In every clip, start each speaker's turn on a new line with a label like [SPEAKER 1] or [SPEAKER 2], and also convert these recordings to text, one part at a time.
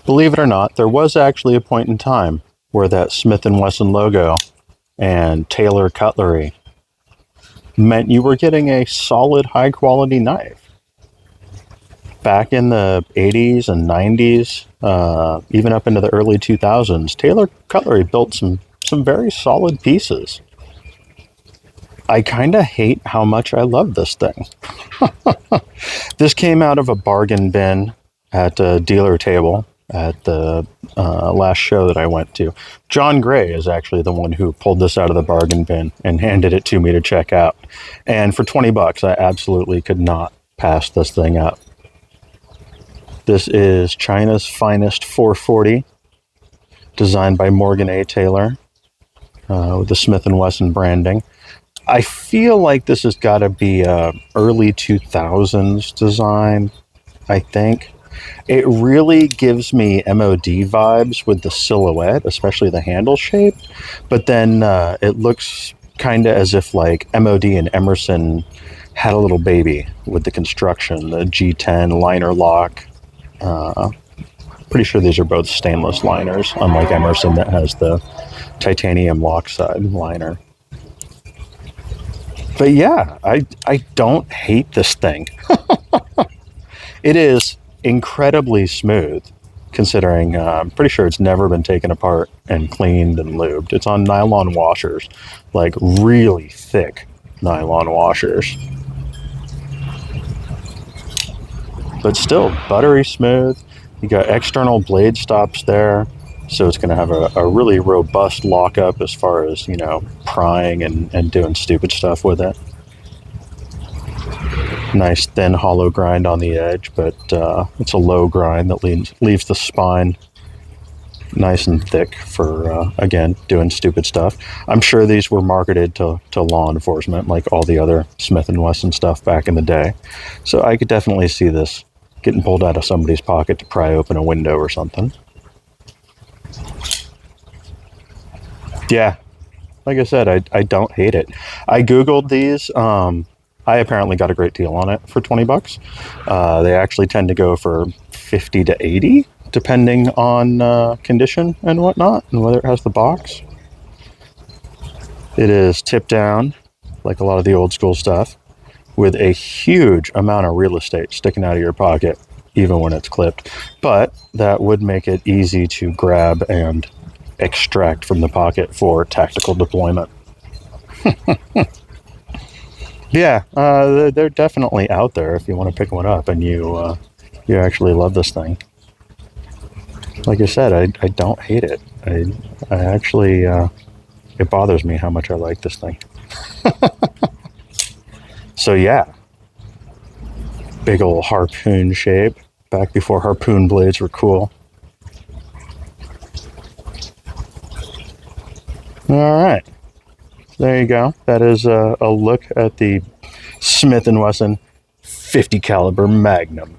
[SPEAKER 1] Believe it or not, there was actually a point in time where that Smith & Wesson logo and Taylor cutlery meant you were getting a solid, high-quality knife. Back in the 80s and 90s, even up into the early 2000s, Taylor Cutlery built some very solid pieces. I kind of hate how much I love this thing. This came out of a bargain bin at a dealer table at the last show that I went to. John Gray is actually the one who pulled this out of the bargain bin and handed it to me to check out. And for $20, I absolutely could not pass this thing up. This is China's Finest 440, designed by Morgan A. Taylor, with the Smith & Wesson branding. I feel like this has got to be a early 2000s design, I think. It really gives me MOD vibes with the silhouette, especially the handle shape, but then it looks kind of as if like MOD and Emerson had a little baby with the construction, the G10 liner lock. Pretty sure these are both stainless liners, unlike Emerson that has the titanium lock side liner. But yeah, I don't hate this thing. It is incredibly smooth, considering I'm pretty sure it's never been taken apart and cleaned and lubed. It's on nylon washers, like really thick nylon washers. But still buttery smooth. You got external blade stops there, so it's going to have a really robust lockup as far as, you know, prying and doing stupid stuff with it. Nice thin hollow grind on the edge, but it's a low grind that leaves the spine nice and thick for, again, doing stupid stuff. I'm sure these were marketed to law enforcement like all the other Smith & Wesson stuff back in the day. So I could definitely see this getting pulled out of somebody's pocket to pry open a window or something. Yeah, like I said, I don't hate it. I Googled these. I apparently got a great deal on it for $20. They actually tend to go for 50 to 80, depending on condition and whatnot, and whether it has the box. It is tipped down, like a lot of the old school stuff, with a huge amount of real estate sticking out of your pocket, even when it's clipped. But that would make it easy to grab and extract from the pocket for tactical deployment. Yeah, they're definitely out there if you want to pick one up and you actually love this thing. Like I said, I don't hate it. I actually, it bothers me how much I like this thing. So yeah, big old harpoon shape, back before harpoon blades were cool. All right, there you go. That is a look at the Smith & Wesson 50 caliber Magnum.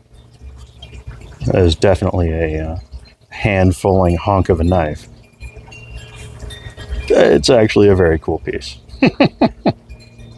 [SPEAKER 1] That is definitely a hand-fulling honk of a knife. It's actually a very cool piece.